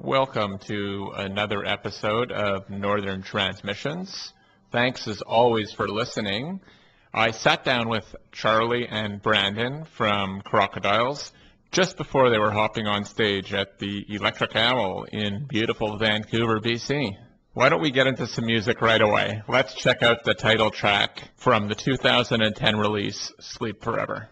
Welcome to another episode of Northern Transmissions. Thanks as always for listening. I sat down with Charlie and Brandon from Crocodiles just before they were hopping on stage at the Electric Owl in beautiful Vancouver, BC. Why don't we get into some music right away? Let's check out the title track from the 2010 release, Sleep Forever.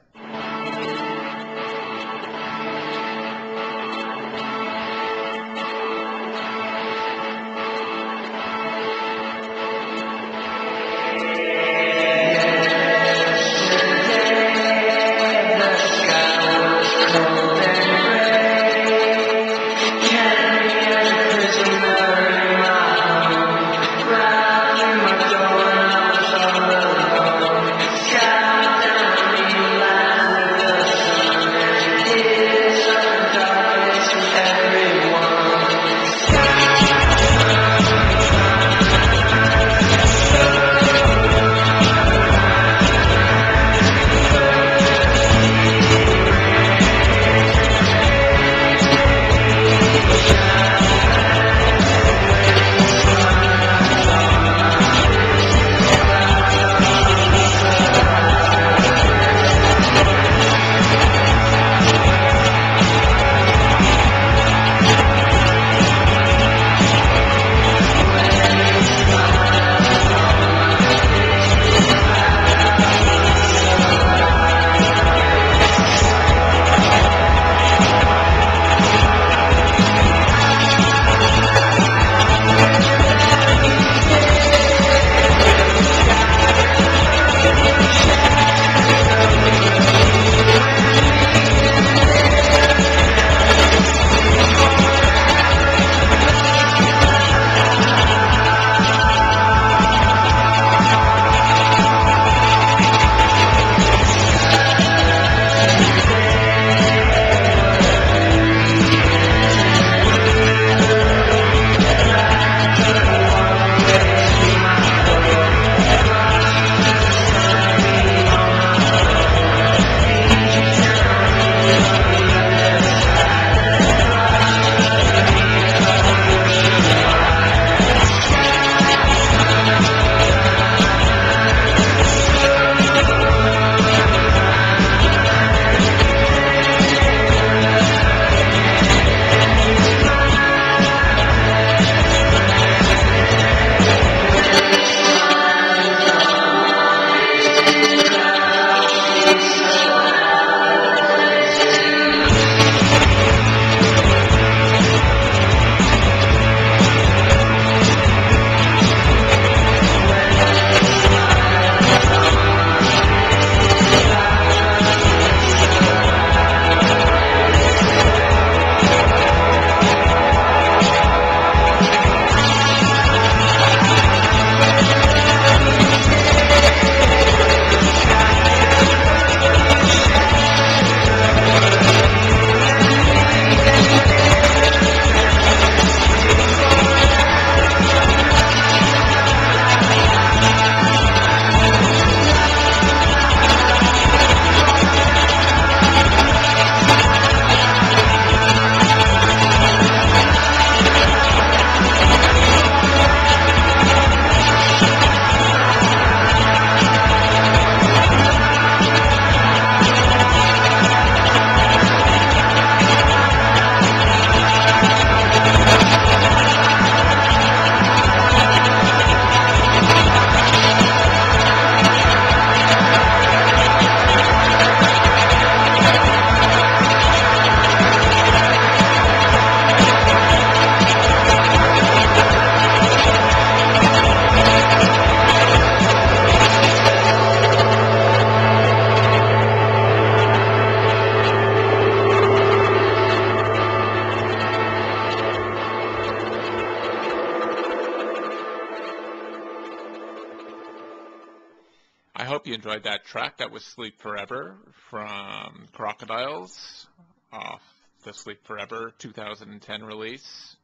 I hope you enjoyed that track. That was Sleep Forever from Crocodiles off the Sleep Forever 2010 release.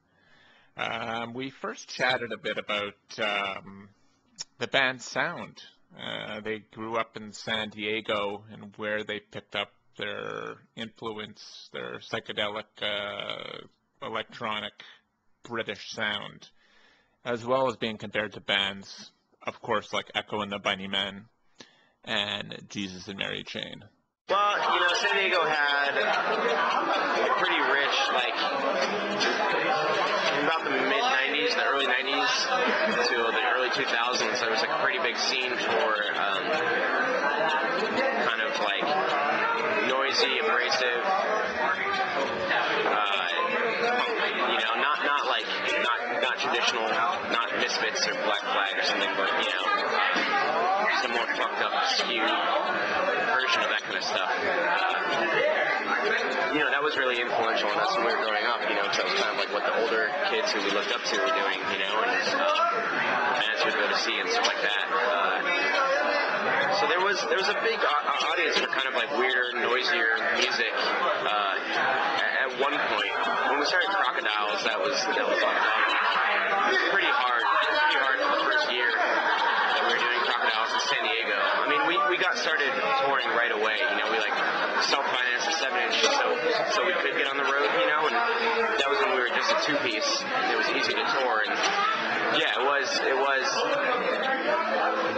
We first chatted a bit about the band's sound. They grew up in San Diego and where they picked up their influence, their psychedelic electronic British sound, as well as being compared to bands, of course, like Echo and the Bunnymen and Jesus and Mary Chain. Well, San Diego had a pretty rich, about the mid-90s, the early 90s to the early 2000s, there was a pretty big scene for kind of noisy, abrasive, not traditional, not Misfits or Black Flag or something, but, some more fucked up, skewed version of that kind of stuff. That was really influential on us when we were growing up, because that was kind of like what the older kids who we looked up to were doing, and bands we'd go to see and stuff like that. So there was a big audience for kind of weirder, noisier music. At one point, when we started Crocodiles, that was on pretty hard for the first year that we were doing Crocodiles in San Diego. I mean, we got started touring right away. We self-financed a 7-inch so we could get on the road, and that was when we were just a 2-piece. It was easy to tour, and yeah, it was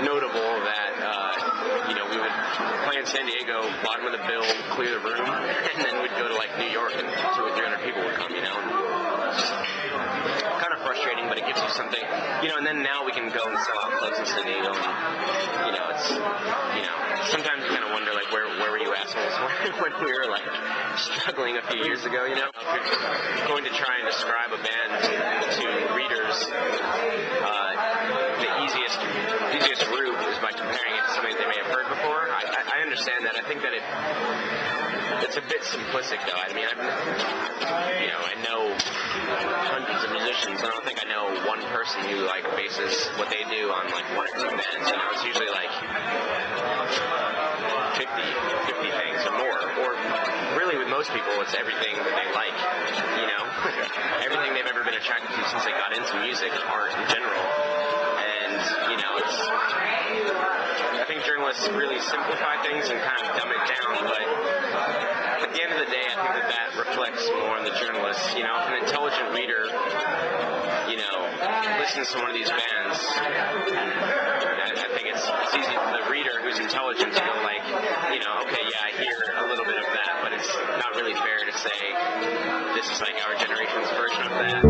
notable that we would play in San Diego, bottom of the bill, clear the room, and then we'd go to New York and 200 or 300 people would come, kind of frustrating, but it gives you something, and then now we can go and sell out clubs in San Diego, and it's, sometimes you kind of wonder where were you assholes when we were struggling a few years ago, If you're going to try and describe a band to readers, the easiest route is by comparing it to something they may have heard before. I understand that. I think that it's a bit simplistic, though. I mean, I know hundreds of musicians. I don't think I know one person who bases what they do on 1 or 2 bands. It's usually 50 things or more. Or really, with most people, it's everything that they like. Everything they've ever been attracted to since they got into music, art in general. And I think journalists really simplify things and kind of dumb it down, but at the end of the day, I think that reflects more on the journalist. If an intelligent reader, listens to one of these bands, I think it's easy for the reader who's intelligent to go okay, yeah, I hear a little bit of that, but it's not really fair to say this is our generation's version of that.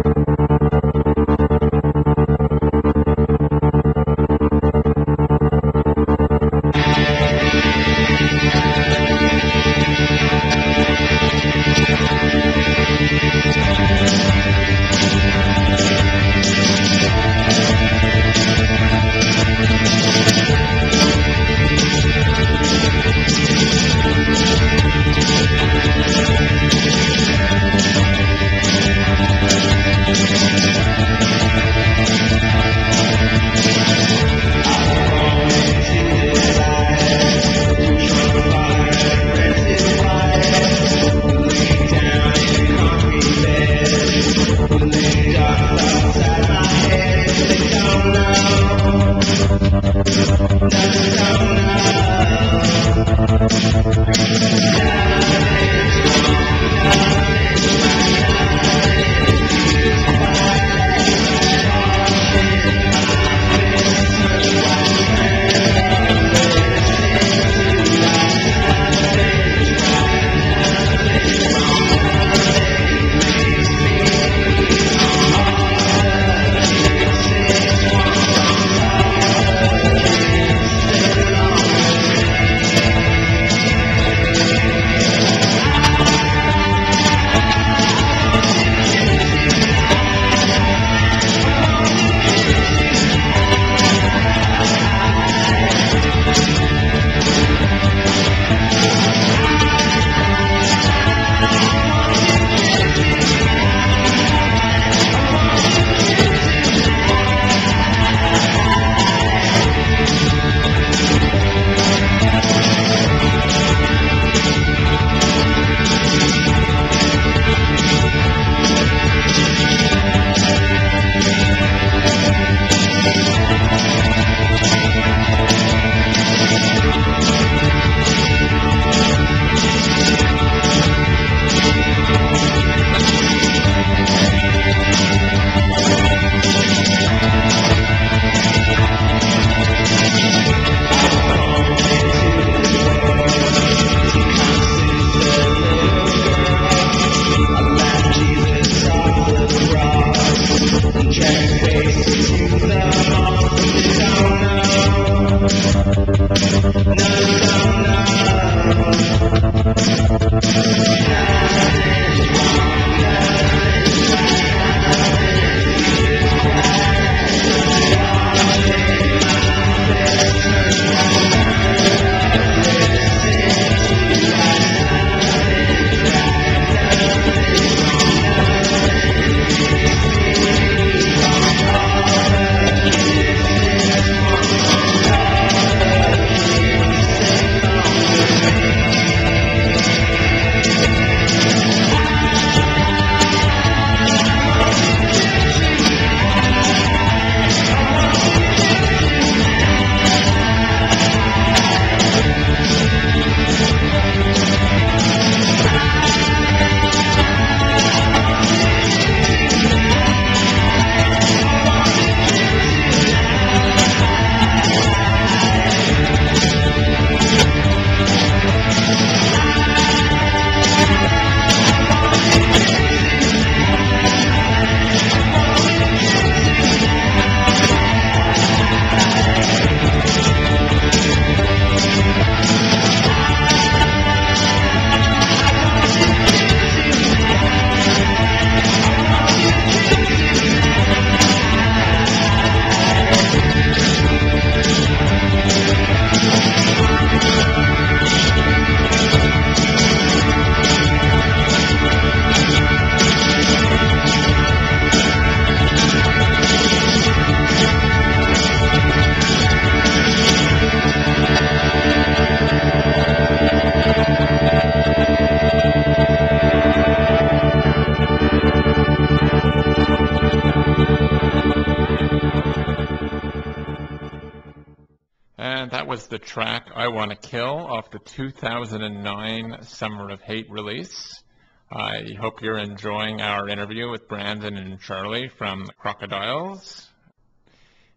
was the track I Want to Kill off the 2009 Summer of Hate release. I hope you're enjoying our interview with Brandon and Charlie from Crocodiles.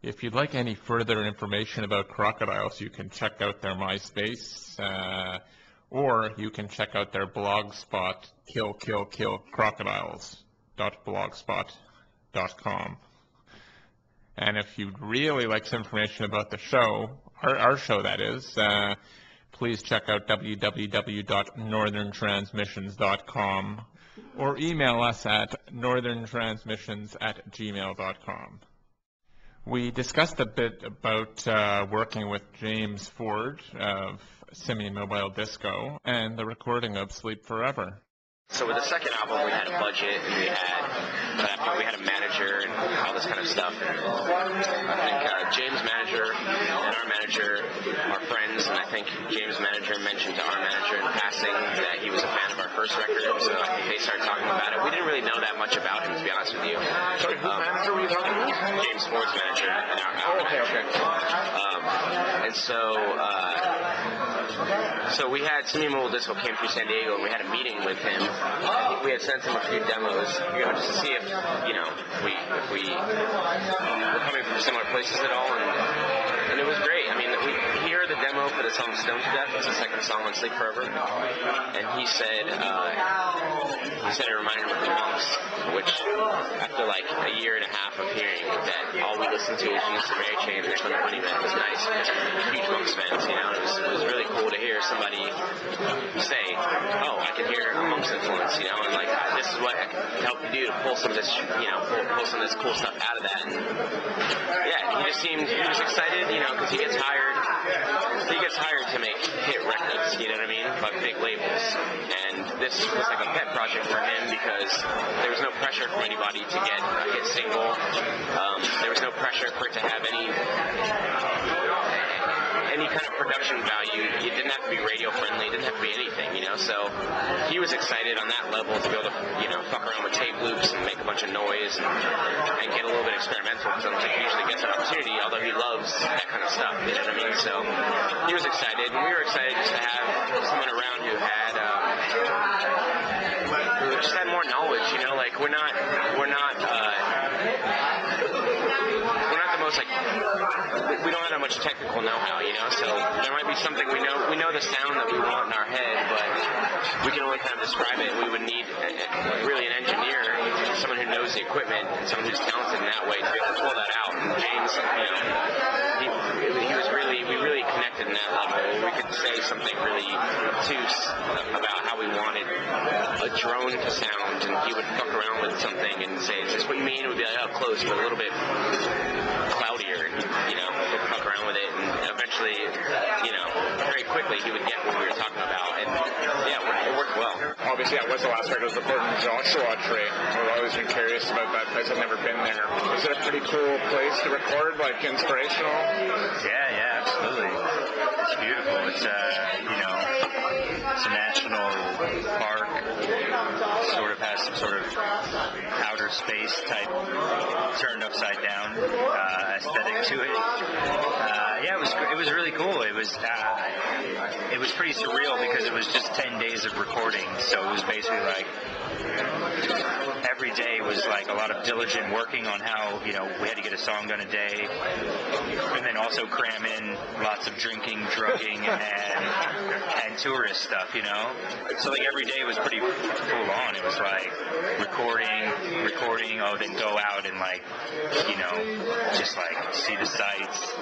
If you'd like any further information about Crocodiles, you can check out their MySpace, or you can check out their blog spot, killkillkillcrocodiles.blogspot.com. And if you'd really like some information about the show, our show that is, please check out www.northerntransmissions.com or email us at northerntransmissions@gmail.com. We discussed a bit about working with James Ford of Simian Mobile Disco and the recording of Sleep Forever. So with the second album, we had a budget, and we had a manager, and all this kind of stuff. And I think James' manager and our manager are friends, and I think James' manager mentioned to our manager in passing that he was a fan of our first record, so I think they started talking about it. We didn't really know that much about him, to be honest with you. Sorry, whose manager were you talking about? James Ford's manager and our manager. And so we had Simian Mobile Disco came through San Diego, and we had a meeting with him. I think we had sent him a few demos, just to see if we were coming from similar places at all, and it was great. I mean, he heard the demo for the song Stone to Death. It's the second song on Sleep Forever, and he said it reminded him of the Monks, which after like a year and a half of hearing that all we listened to was Jesus and Mary Chain and Thunder Honey Man was nice. Huge Monks fans, and it was really cool to hear somebody say, oh, I can hear a Monks influence, and like this is what I can help you do to pull some of this, pull some of this cool stuff out of that. And yeah, he was excited, because he gets hired to make hit records, you know what I mean, by big labels. And this was like a pet project for him because there was no pressure from anybody to get a hit single. There was no pressure for it to have any kind of production value. It didn't have to be radio friendly. It didn't have to be anything, So he was excited on that level to be able to, fuck around with tape loops and make a bunch of noise and get a little bit experimental because I don't think he usually gets that opportunity, although he loves that kind of stuff, you know what I mean? So he was excited, and we were excited just to have someone around who just had more knowledge, like we're not the most we don't have that much technical know-how, so there might be something we know the sound that we want in our head, but we can only kind of describe it. We would need really an engineer, someone who knows the equipment, and someone who's talented in that way to be able to pull that out. And James, we really connected in that level. We could say something really obtuse about how we wanted a drone to sound, and he would fuck around with something and say, is this what you mean? It would be like, oh, close, but a little bit cloudier, he'd fuck around with it, and eventually, very quickly he would get what we were talking about, and yeah, it worked well. Obviously, that was the last record was recorded in Joshua Tree. I've always been curious about that place. I've never been there. Is it a pretty cool place to record, like inspirational? Yeah, absolutely. It's beautiful. It's it's a national park. Sort of has some sort of outer space type turned upside down aesthetic to it. It was really cool. It was pretty surreal because it was just 10 days of recording. So it was basically like every day was like a lot of diligent working on how, we had to get a song done a day, and then also cram in lots of drinking, drugging, and tourist stuff, So like every day was pretty full on. It was like recording, then go out and like, just like see the sights,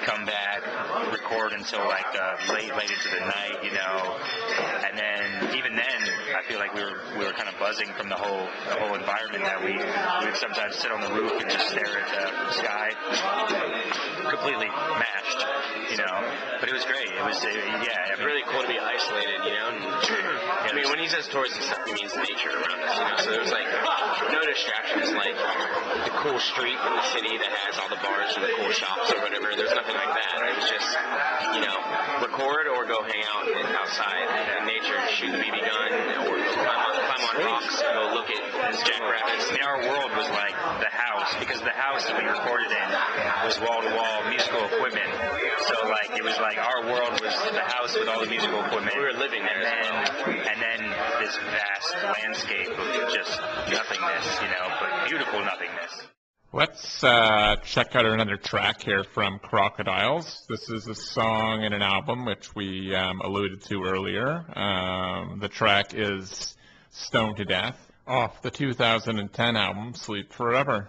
come back, record until like late into the night, and then even then I feel like we were kind of buzzing from the whole environment that we would sometimes sit on the roof and just stare at the sky, completely mashed, but it was great. It was really cool to be isolated, and I mean when he says tours and stuff, he means nature around us, so there was like no distractions like the cool street in the city that has all the bars and the cool shops or whatever. There's nothing anything like that. It was just, you know, record or go hang out outside in nature, shoot the BB gun, or climb on rocks, go look at jackrabbits. I mean, our world was like the house, because the house that we recorded in was wall-to-wall musical equipment. So, like, it was like our world was the house with all the musical equipment. We were living there And then this vast landscape of just nothingness, you know, but beautiful nothingness. Let's check out another track here from Crocodiles. This is a song in an album which we alluded to earlier. The track is Stoned to Death off the 2010 album Sleep Forever.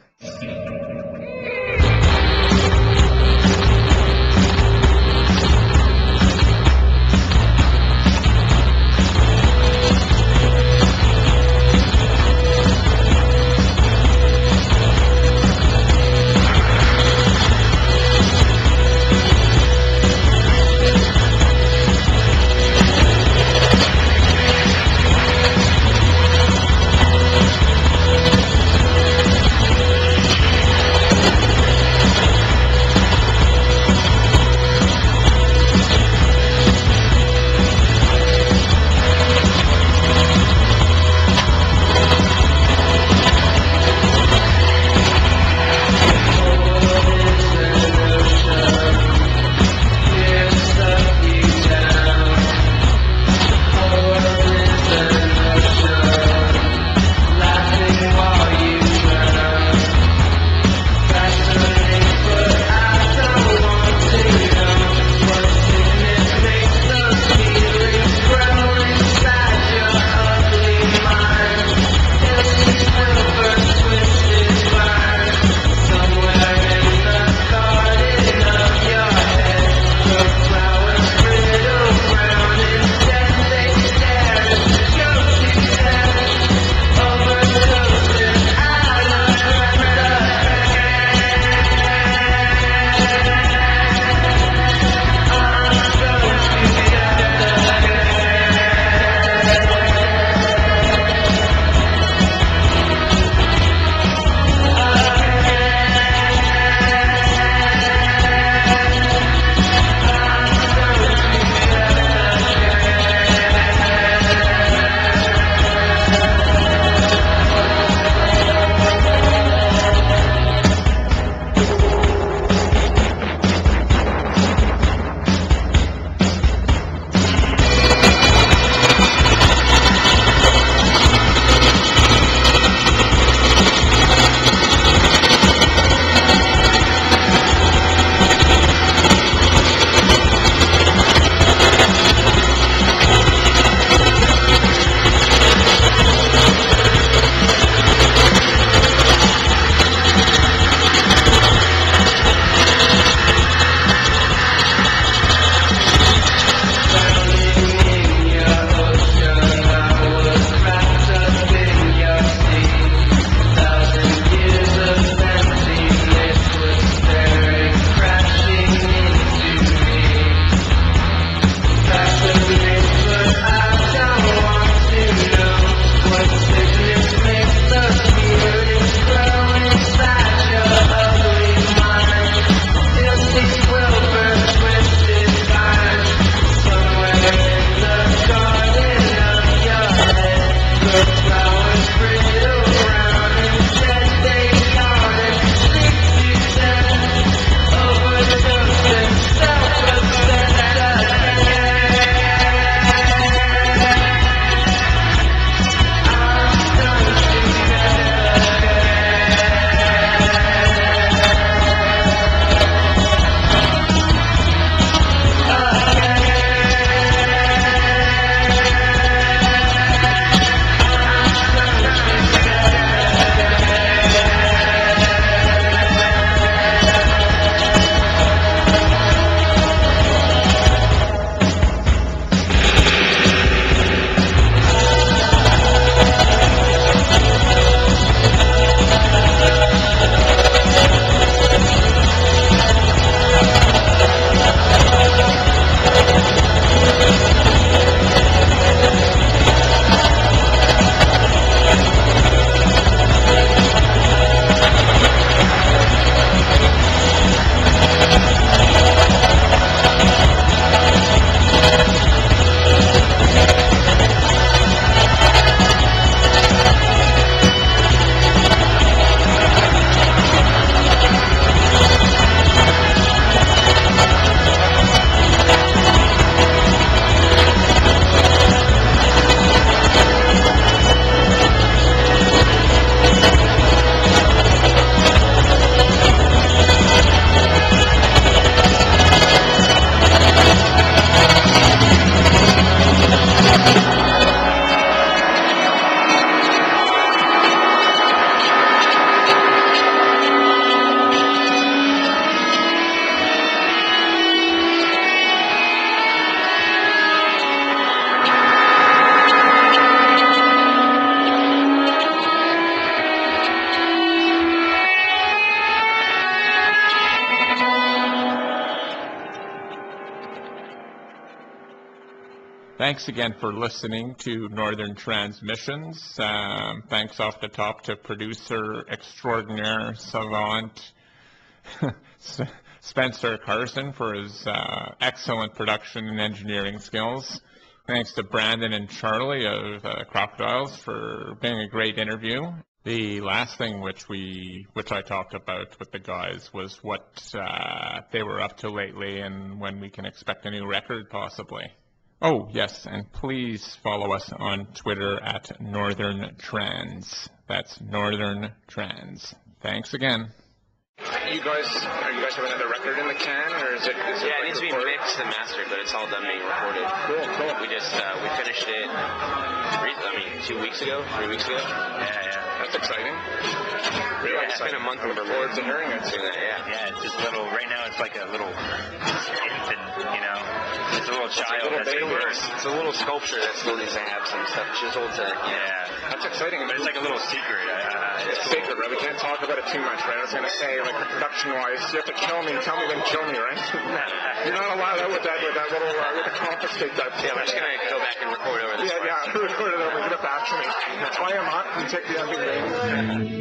Thanks again for listening to Northern Transmissions. Thanks off the top to producer extraordinaire savant Spencer Carson for his excellent production and engineering skills. Thanks to Brandon and Charlie of Crocodiles for being a great interview. The last thing which I talked about with the guys was what they were up to lately and when we can expect a new record possibly. Oh, yes, and please follow us on Twitter at Northern Trans. That's Northern Trans. Thanks again. Are you guys have another record in the can, or is it? Yeah, it needs to be mixed and mastered, but it's all done being recorded. Cool. We just we finished it. 2 weeks ago, 3 weeks ago. Yeah. That's exciting. Really It's been a month. I look forward to hearing it. Yeah. It's just little. Right now, it's like a little infant. It's a little child. It's a little sculpture that still needs to have some stuff chiseled to. Yeah. That's exciting. But it's like a little secret. It's sacred, right? We can't talk about it too much, right? I was going to say, like, production-wise, you have to kill me, tell me, then kill me, right? You're not allowed out with that little, you have to confiscate that. Yeah, we're just going to go back and record over this. Yeah, record it over, get it back to me. Tie him up and take the other thing.